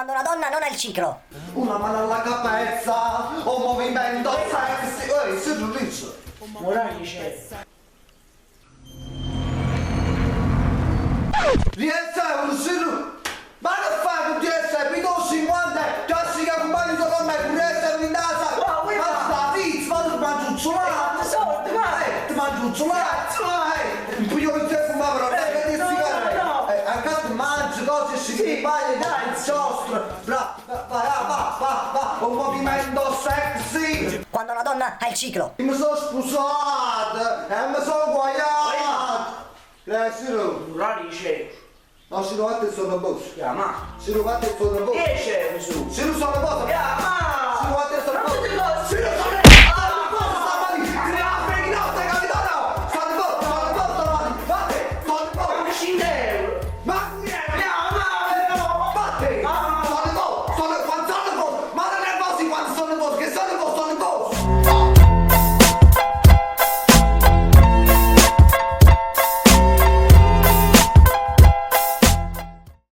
Quando una donna non ha il ciclo. Una mano alla cabeça, un movimento sexy. Si release. Morali c'è. 10 euro, si release. Ma che fai con 10 euro? Mi do 50, classica compagni con me, con 10 euro in casa. Ma sta pizza, ma tu mangi un solato. Soldi, ma Ti mangi un solato. Un piglio di te fumava, non è che ti sigare. A casa mangi cose, si vai, dai, giostro. Va, un movimento sexy. Quando una donna ha il ciclo. Mi sono sposata e mi sono guagliata. Grazie, Siro. morali c'è. No, Siro, guarda il sono boss. Ma Siro, guarda il sono boss. 10 euro su. Siro, sono boss. Ma